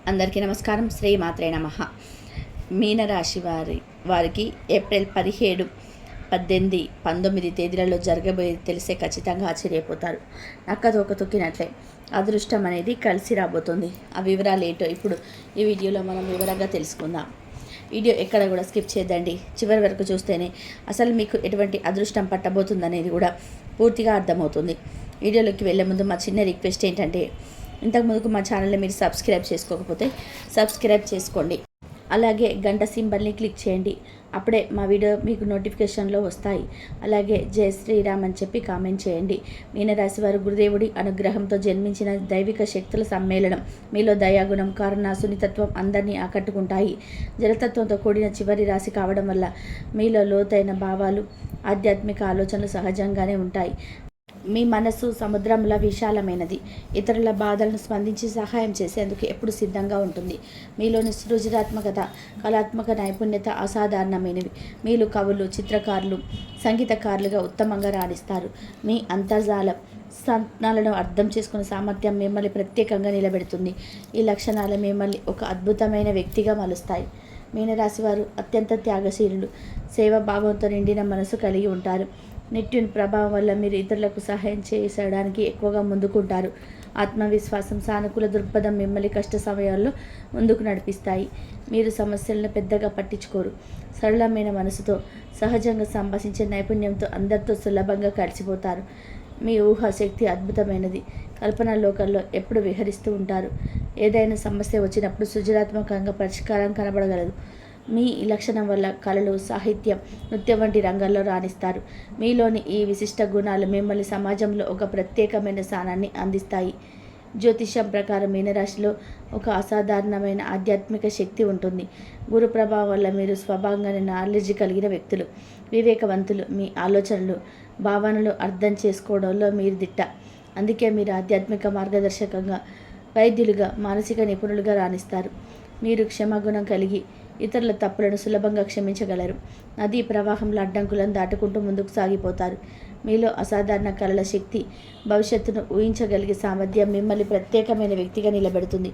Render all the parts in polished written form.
అందరికీ నమస్కారం. శ్రీ మాత్రే నమః. మీనరాశి వారికి ఏప్రిల్ 17, 18, 19 తేదీలలో జరగబోయేది తెలిసే ఖచ్చితంగా ఆశ్చర్యపోతారు. నక్కతోక తొక్కినట్లే అదృష్టం అనేది కలిసి రాబోతుంది. ఆ వివరాలు ఏంటో ఇప్పుడు ఈ వీడియోలో మనం వివరంగా తెలుసుకుందాం. వీడియో ఎక్కడ కూడా స్కిప్ చేయద్దండి. చివరి వరకు చూస్తేనే అసలు మీకు ఎటువంటి అదృష్టం పట్టబోతుందనేది కూడా పూర్తిగా అర్థమవుతుంది. వీడియోలోకి వెళ్ళే ముందు మా చిన్న రిక్వెస్ట్ ఏంటంటే, ఇంతకుముందుకు మా ఛానల్ని మీరు సబ్స్క్రైబ్ చేసుకోకపోతే సబ్స్క్రైబ్ చేసుకోండి. అలాగే గంట సింబల్ని క్లిక్ చేయండి. అప్పుడే మా వీడియో మీకు నోటిఫికేషన్లో వస్తాయి. అలాగే జై శ్రీరామ్ అని చెప్పి కామెంట్ చేయండి. మీనరాశి వారు గురుదేవుడి అనుగ్రహంతో జన్మించిన దైవిక శక్తుల సమ్మేళనం. మీలో దయాగుణం, కరుణ, సున్నితత్వం అందరినీ ఆకట్టుకుంటాయి. జలతత్వంతో కూడిన చివరి రాశి కావడం వల్ల మీలో లోతైన భావాలు, ఆధ్యాత్మిక ఆలోచనలు సహజంగానే ఉంటాయి. మీ మనసు సముద్రంలా విశాలమైనది. ఇతరుల బాధలను స్పందించి సహాయం చేసేందుకు ఎప్పుడు సిద్ధంగా ఉంటుంది. మీలోని సృజనాత్మకత, కళాత్మక నైపుణ్యత అసాధారణమైనవి. మీరు కవులు, చిత్రకారులు, సంగీతకారులుగా ఉత్తమంగా రాణిస్తారు. మీ అంతర్జాల సంజ్ఞాలను అర్థం చేసుకునే సామర్థ్యం మిమ్మల్ని ప్రత్యేకంగా నిలబెడుతుంది. ఈ లక్షణాలు మిమ్మల్ని ఒక అద్భుతమైన వ్యక్తిగా మలుస్తాయి. మీనరాశి వారు అత్యంత త్యాగశీలులు, సేవాభావంతో నిండిన మనసు కలిగి ఉంటారు. నెట్టిన ప్రభావం వల్ల మీరు ఇతరులకు సహాయం చేయడానికి ఎక్కువగా ముందుకుంటారు. ఆత్మవిశ్వాసం, సానుకూల దృక్పథం మిమ్మల్ని కష్ట సమయాల్లో ముందుకు నడిపిస్తాయి. మీరు సమస్యలను పెద్దగా పట్టించుకోరు. సరళమైన మనసుతో సహజంగా సంభాషించే నైపుణ్యంతో అందరితో సులభంగా కలిసిపోతారు. మీ ఊహాశక్తి అద్భుతమైనది. కల్పన లోకంలో ఎప్పుడు విహరిస్తూ ఉంటారు. ఏదైనా సమస్య వచ్చినప్పుడు సృజనాత్మకంగా పరిష్కారం కనబడగలదు. మీ లక్షణం వల్ల కళలు, సాహిత్యం, నృత్యం వంటి రంగాల్లో రాణిస్తారు. మీలోని ఈ విశిష్ట గుణాలు మిమ్మల్ని సమాజంలో ఒక ప్రత్యేకమైన స్థానాన్ని అందిస్తాయి. జ్యోతిష్యం ప్రకారం మీనరాశిలో ఒక అసాధారణమైన ఆధ్యాత్మిక శక్తి ఉంటుంది. గురు ప్రభావం వల్ల మీరు స్వభావంగానే నాలెడ్జ్ కలిగిన వ్యక్తులు, వివేకవంతులు. మీ ఆలోచనలు, భావనలు అర్థం చేసుకోవడంలో మీరు దిట్ట. అందుకే మీరు ఆధ్యాత్మిక మార్గదర్శకంగా, వైద్యులుగా, మానసిక నిపుణులుగా రాణిస్తారు. మీరు క్షమాగుణం కలిగి ఇతరుల తప్పులను సులభంగా క్షమించగలరు. నదీ ప్రవాహంలో అడ్డంకులను దాటుకుంటూ ముందుకు సాగిపోతారు. మీలో అసాధారణ కళల శక్తి, భవిష్యత్తును ఊహించగలిగే సామర్థ్యం మిమ్మల్ని ప్రత్యేకమైన వ్యక్తిగా నిలబెడుతుంది.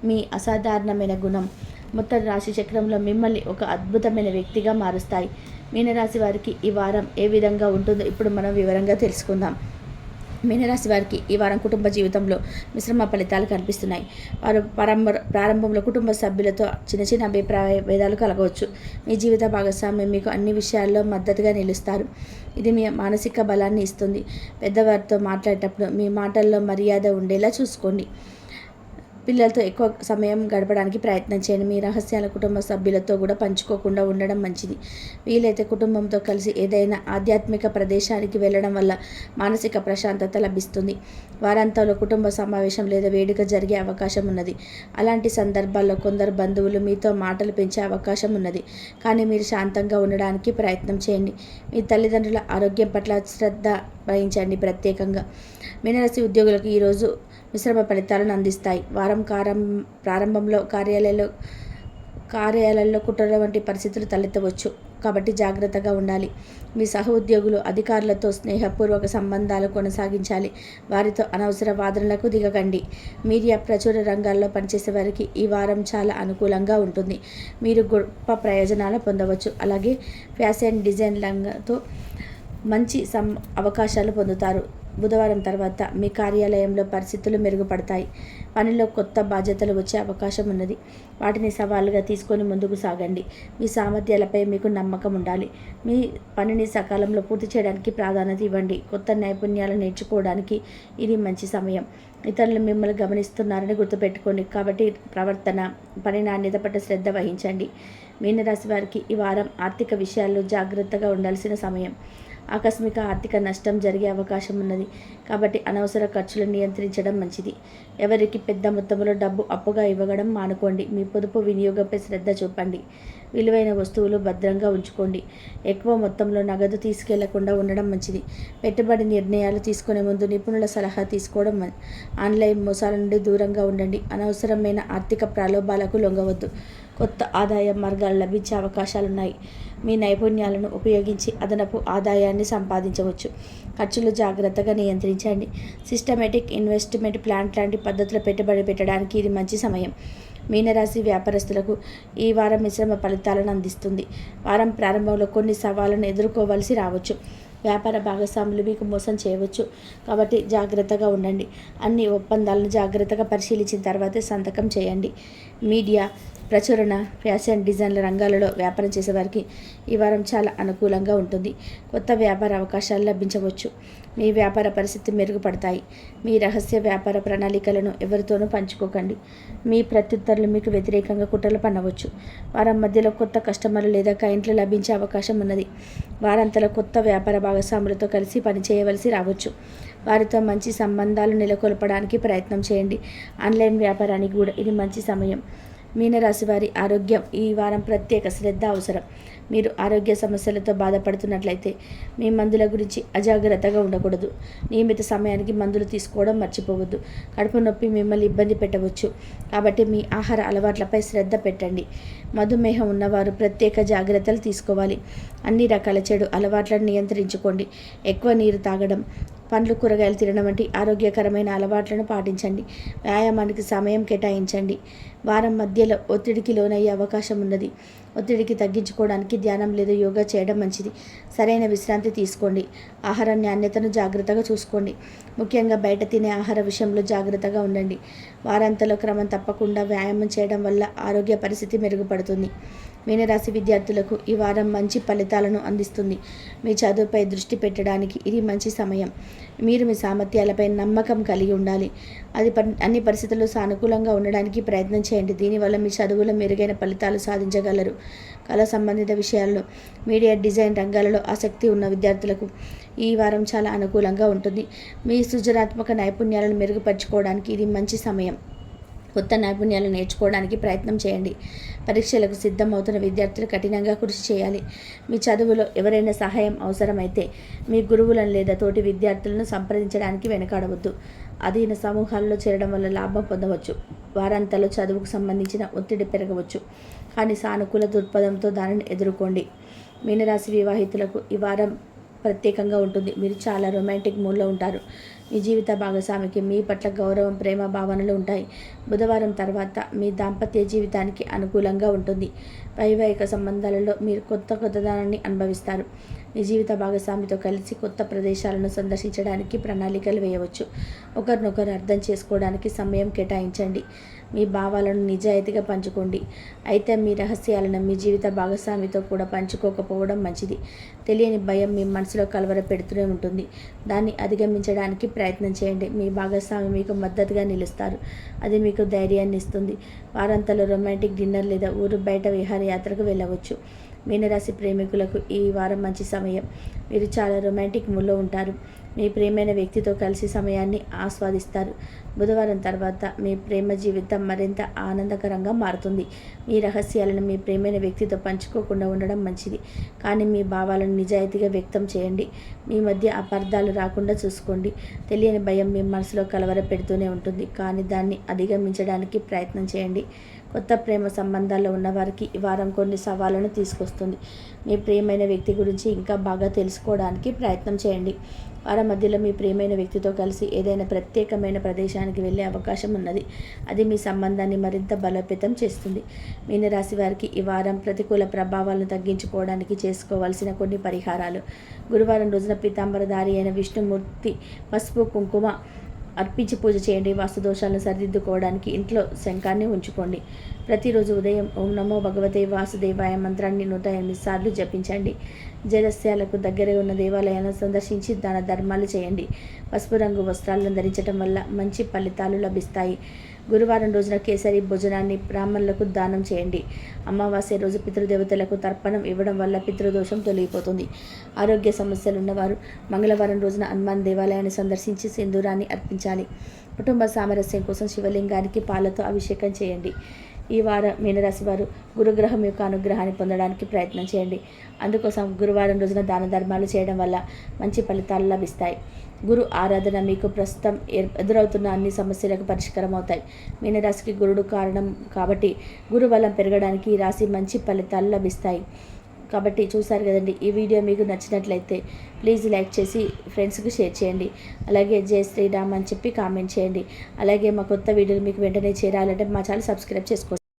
మీ అసాధారణమైన గుణం మొత్తం రాశి చక్రంలో మిమ్మల్ని ఒక అద్భుతమైన వ్యక్తిగా మారుస్తాయి. మీనరాశి వారికి ఈ వారం ఏ విధంగా ఉంటుందో ఇప్పుడు మనం వివరంగా తెలుసుకుందాం. మీనరాశి వారికి ఈ వారం కుటుంబ జీవితంలో మిశ్రమ ఫలితాలు కనిపిస్తున్నాయి. వారు ప్రారంభంలో కుటుంబ సభ్యులతో చిన్న చిన్న అభిప్రాయ భేదాలు కలగవచ్చు. మీ జీవిత భాగస్వామ్యం మీకు అన్ని విషయాల్లో మద్దతుగా నిలుస్తారు. ఇది మీ మానసిక బలాన్ని ఇస్తుంది. పెద్దవారితో మాట్లాడేటప్పుడు మీ మాటల్లో మర్యాద ఉండేలా చూసుకోండి. పిల్లలతో ఎక్కువ సమయం గడపడానికి ప్రయత్నం చేయండి. మీ రహస్యాల కుటుంబ సభ్యులతో కూడా పంచుకోకుండా ఉండడం మంచిది. వీలైతే కుటుంబంతో కలిసి ఏదైనా ఆధ్యాత్మిక ప్రదేశానికి వెళ్ళడం వల్ల మానసిక ప్రశాంతత లభిస్తుంది. వారాంతంలో కుటుంబ సమావేశం లేదా వేడుక జరిగే అవకాశం ఉన్నది. అలాంటి సందర్భాల్లో కొందరు బంధువులు మీతో మాటలు పెంచే అవకాశం ఉన్నది. కానీ మీరు శాంతంగా ఉండడానికి ప్రయత్నం చేయండి. మీ తల్లిదండ్రుల ఆరోగ్యం పట్ల శ్రద్ధ వహించండి. ప్రత్యేకంగా మీనరాశి ఉద్యోగులకు ఈరోజు మిశ్రమ ఫలితాలను అందిస్తాయి. వారం ప్రారంభంలో కార్యాలయాల్లో కుట్రల వంటి పరిస్థితులు తలెత్తవచ్చు. కాబట్టి జాగ్రత్తగా ఉండాలి. మీ సహ ఉద్యోగులు, అధికారులతో స్నేహపూర్వక సంబంధాలు కొనసాగించాలి. వారితో అనవసర వాదనలకు దిగకండి. మీడియా, ప్రచురణ రంగాల్లో పనిచేసే వారికి ఈ వారం చాలా అనుకూలంగా ఉంటుంది. మీరు గొప్ప ప్రయోజనాలు పొందవచ్చు. అలాగే ఫ్యాషన్ డిజైన్ రంగంతో మంచి అవకాశాలు పొందుతారు. బుధవారం తర్వాత మీ కార్యాలయంలో పరిస్థితులు మెరుగుపడతాయి. పనిలో కొత్త బాధ్యతలు వచ్చే అవకాశం ఉన్నది. వాటిని సవాలుగా తీసుకొని ముందుకు సాగండి. మీ సామర్థ్యాలపై మీకు నమ్మకం ఉండాలి. మీ పనిని సకాలంలో పూర్తి చేయడానికి ప్రాధాన్యత ఇవ్వండి. కొత్త నైపుణ్యాలు నేర్చుకోవడానికి ఇది మంచి సమయం. ఇతరులు మిమ్మల్ని గమనిస్తున్నారని గుర్తుపెట్టుకోండి. కాబట్టి ప్రవర్తన, పని నాణ్యత పట్ల శ్రద్ధ వహించండి. మీనరాశి వారికి ఈ వారం ఆర్థిక విషయాల్లో జాగ్రత్తగా ఉండాల్సిన సమయం. ఆకస్మిక ఆర్థిక నష్టం జరిగే అవకాశం ఉన్నది. కాబట్టి అనవసర ఖర్చులను నియంత్రించడం మంచిది. ఎవరికి పెద్ద మొత్తంలో డబ్బు అప్పుగా ఇవ్వడం మానుకోండి. మీ పొదుపు వినియోగంపై శ్రద్ధ చూపండి. విలువైన వస్తువులు భద్రంగా ఉంచుకోండి. ఎక్కువ మొత్తంలో నగదు తీసుకెళ్లకుండా ఉండడం మంచిది. పెట్టుబడి నిర్ణయాలు తీసుకునే ముందు నిపుణుల సలహా తీసుకోవడం. ఆన్లైన్ మోసాల నుండి దూరంగా ఉండండి. అనవసరమైన ఆర్థిక ప్రలోభాలకు లొంగవద్దు. కొత్త ఆదాయ మార్గాలు లభించే అవకాశాలున్నాయి. మీ నైపుణ్యాలను ఉపయోగించి అదనపు ఆదాయాన్ని సంపాదించవచ్చు. ఖర్చులు జాగ్రత్తగా నియంత్రించండి. సిస్టమేటిక్ ఇన్వెస్ట్మెంట్ ప్లాన్ లాంటి పద్ధతుల పెట్టుబడి పెట్టడానికి ఇది మంచి సమయం. మీనరాశి వ్యాపారస్తులకు ఈ వారం మిశ్రమ ఫలితాలను అందిస్తుంది. వారం ప్రారంభంలో కొన్ని సవాళ్లను ఎదుర్కోవలసి రావచ్చు. వ్యాపార భాగస్వాములు మీకు మోసం చేయవచ్చు, కాబట్టి జాగ్రత్తగా ఉండండి. అన్ని ఒప్పందాలను జాగ్రత్తగా పరిశీలించిన తర్వాతే సంతకం చేయండి. మీడియా, ప్రచురణ, ఫ్యాషన్ డిజైన్ల రంగాలలో వ్యాపారం చేసేవారికి ఈ వారం చాలా అనుకూలంగా ఉంటుంది. కొత్త వ్యాపార అవకాశాలు లభించవచ్చు. మీ వ్యాపార పరిస్థితి మెరుగుపడతాయి. మీ రహస్య వ్యాపార ప్రణాళికలను ఎవరితోనూ పంచుకోకండి. మీ ప్రత్యుత్తరులు మీకు వ్యతిరేకంగా కుట్రలు పన్నవచ్చు. వారం మధ్యలో కొత్త కస్టమర్లు లేదా క్లయింట్లు లభించే అవకాశం ఉన్నది. వారాంతలో కొత్త వ్యాపార భాగస్వాములతో కలిసి పనిచేయవలసి రావచ్చు. వారితో మంచి సంబంధాలు నెలకొల్పడానికి ప్రయత్నం చేయండి. ఆన్లైన్ వ్యాపారానికి కూడా ఇది మంచి సమయం. మీనరాశి వారి ఆరోగ్యం ఈ వారం ప్రత్యేక శ్రద్ధ అవసరం. మీరు ఆరోగ్య సమస్యలతో బాధపడుతున్నట్లయితే మీ మందుల గురించి అజాగ్రత్తగా ఉండకూడదు. నియమిత సమయానికి మందులు తీసుకోవడం మర్చిపోవద్దు. కడుపు నొప్పి మిమ్మల్ని ఇబ్బంది పెట్టవచ్చు, కాబట్టి మీ ఆహార అలవాట్లపై శ్రద్ధ పెట్టండి. మధుమేహం ఉన్నవారు ప్రత్యేక జాగ్రత్తలు తీసుకోవాలి. అన్ని రకాల చెడు అలవాట్లను నియంత్రించుకోండి. ఎక్కువ నీరు తాగడం, పండ్లు, కూరగాయలు తినడం వంటి ఆరోగ్యకరమైన అలవాట్లను పాటించండి. వ్యాయామానికి సమయం కేటాయించండి. వారం మధ్యలో ఒత్తిడికి లోనయ్యే అవకాశం ఉన్నది. ఒత్తిడికి తగ్గించుకోవడానికి ధ్యానం లేదా యోగా చేయడం మంచిది. సరైన విశ్రాంతి తీసుకోండి. ఆహార నాణ్యతను జాగ్రత్తగా చూసుకోండి. ముఖ్యంగా బయట తినే ఆహార విషయంలో జాగ్రత్తగా ఉండండి. వారాంతంలో క్రమం తప్పకుండా వ్యాయామం చేయడం వల్ల ఆరోగ్య పరిస్థితి మెరుగుపడుతుంది. మీనరాశి విద్యార్థులకు ఈ వారం మంచి ఫలితాలను అందిస్తుంది. మీ చదువుపై దృష్టి పెట్టడానికి ఇది మంచి సమయం. మీరు మీ సామర్థ్యాలపై నమ్మకం కలిగి ఉండాలి. అన్ని పరిస్థితుల్లో సానుకూలంగా ఉండడానికి ప్రయత్నం చేయండి. దీనివల్ల మీ చదువులో మెరుగైన ఫలితాలు సాధించగలరు. కళ సంబంధిత విషయాల్లో, మీడియా, డిజైన్ రంగాలలో ఆసక్తి ఉన్న విద్యార్థులకు ఈ వారం చాలా అనుకూలంగా ఉంటుంది. మీ సృజనాత్మక నైపుణ్యాలను మెరుగుపరచుకోవడానికి ఇది మంచి సమయం. కొత్త నైపుణ్యాలు నేర్చుకోవడానికి ప్రయత్నం చేయండి. పరీక్షలకు సిద్ధమవుతున్న విద్యార్థులు కఠినంగా కృషి చేయాలి. మీ చదువులో ఎవరైనా సహాయం అవసరమైతే మీ గురువులను లేదా తోటి విద్యార్థులను సంప్రదించడానికి వెనకాడవద్దు. అధీన సమూహాల్లో చేరడం వల్ల లాభం పొందవచ్చు. వారాంతాల్లో చదువుకు సంబంధించిన ఒత్తిడి పెరగవచ్చు, కానీ సానుకూల దృక్పథంతో దానిని ఎదుర్కోండి. మీనరాశి వివాహితులకు ఈ వారం ప్రత్యేకంగా ఉంటుంది. మీరు చాలా రొమాంటిక్ మూడ్లో ఉంటారు. మీ జీవిత భాగస్వామికి మీ పట్ల గౌరవం, ప్రేమ భావనలు ఉంటాయి. బుధవారం తర్వాత మీ దాంపత్య జీవితానికి అనుకూలంగా ఉంటుంది. వైవాహిక సంబంధాలలో మీరు కొత్తదనాన్ని అనుభవిస్తారు. మీ జీవిత భాగస్వామితో కలిసి కొత్త ప్రదేశాలను సందర్శించడానికి ప్రణాళికలు వేయవచ్చు. ఒకరినొకరు అర్థం చేసుకోవడానికి సమయం కేటాయించండి. మీ భావాలను నిజాయితీగా పంచుకోండి. అయితే మీ రహస్యాలను మీ జీవిత భాగస్వామితో కూడా పంచుకోకపోవడం మంచిది. తెలియని భయం మీ మనసులో కలవర పెడుతూనే ఉంటుంది. దాన్ని అధిగమించడానికి ప్రయత్నం చేయండి. మీ భాగస్వామి మీకు మద్దతుగా నిలుస్తారు. అది మీకు ధైర్యాన్ని ఇస్తుంది. వారాంతంలో రొమాంటిక్ డిన్నర్ లేదా ఊరు బయట విహారయాత్రకు వెళ్ళవచ్చు. మీనరాశి ప్రేమికులకు ఈ వారం మంచి సమయం. మీరు చాలా రొమాంటిక్ మూడ్లో ఉంటారు. మీ ప్రియమైన వ్యక్తితో కలిసి సమయాన్ని ఆస్వాదిస్తారు. బుధవారం తర్వాత మీ ప్రేమ జీవితం మరింత ఆనందకరంగా మారుతుంది. మీ రహస్యాలను మీ ప్రియమైన వ్యక్తితో పంచుకోకుండా ఉండడం మంచిది, కానీ మీ భావాలను నిజాయితీగా వ్యక్తం చేయండి. మీ మధ్య అపార్థాలు రాకుండా చూసుకోండి. తెలియని భయం మీ మనసులో కలవర పెడుతూనే ఉంటుంది, కానీ దాన్ని అధిగమించడానికి ప్రయత్నం చేయండి. కొత్త ప్రేమ సంబంధాల్లో ఉన్నవారికి ఈ వారం కొన్ని సవాళ్లను తీసుకొస్తుంది. మీ ప్రియమైన వ్యక్తి గురించి ఇంకా బాగా తెలుసుకోవడానికి ప్రయత్నం చేయండి. వారం మధ్యలో మీ ప్రియమైన వ్యక్తితో కలిసి ఏదైనా ప్రత్యేకమైన ప్రదేశానికి వెళ్ళే అవకాశం ఉన్నది. అది మీ సంబంధాన్ని మరింత బలోపేతం చేస్తుంది. మీనరాశి వారికి ఈ వారం ప్రతికూల ప్రభావాలను తగ్గించుకోవడానికి చేసుకోవాల్సిన కొన్ని పరిహారాలు. గురువారం రోజున పీతాంబరధారి అయిన విష్ణుమూర్తి పసుపు, కుంకుమ అర్పించి పూజ చేయండి. వాస్తు దోషాలను సరిదిద్దుకోవడానికి ఇంట్లో శంఖాన్ని ఉంచుకోండి. ప్రతిరోజు ఉదయం ఓం నమో భగవతే వాసుదేవాయ మంత్రాన్ని 108 సార్లు జపించండి. జలస్యాలకు దగ్గర ఉన్న దేవాలయాలను సందర్శించి దాన ధర్మాలు చేయండి. పసుపు రంగు వస్త్రాలను ధరించడం వల్ల మంచి ఫలితాలు లభిస్తాయి. గురువారం రోజున కేసరి భోజనాన్ని బ్రాహ్మణులకు దానం చేయండి. అమావాస్య రోజు పితృదేవతలకు తర్పణం ఇవ్వడం వల్ల పితృదోషం తొలగిపోతుంది. ఆరోగ్య సమస్యలు ఉన్నవారు మంగళవారం రోజున హనుమాన్ దేవాలయాన్ని సందర్శించి సింధూరాన్ని అర్పించాలి. కుటుంబ సామరస్యం కోసం శివలింగానికి పాలతో అభిషేకం చేయండి. ఈ వారం మీనరాశి వారు గురుగ్రహం యొక్క అనుగ్రహాన్ని పొందడానికి ప్రయత్నం చేయండి. అందుకోసం గురువారం రోజున దాన ధర్మాలు చేయడం వల్ల మంచి ఫలితాలు లభిస్తాయి. గురు ఆరాధన మీకు ప్రస్తుతం ఎదురవుతున్న అన్ని సమస్యలకు పరిష్కారం అవుతాయి. మీనరాశికి గురుడు కారణం కాబట్టి గురు బలం పెరగడానికి ఈ రాశి మంచి ఫలితాలు లభిస్తాయి. కాబట్టి చూసారు కదండి, ఈ వీడియో మీకు నచ్చినట్లయితే ప్లీజ్ లైక్ చేసి ఫ్రెండ్స్కి షేర్ చేయండి. అలాగే జై శ్రీరామ్ అని చెప్పి కామెంట్ చేయండి. అలాగే మా కొత్త వీడియోలు మీకు వెంటనే చేరాలంటే మా ఛానల్ సబ్స్క్రైబ్ చేసుకోండి.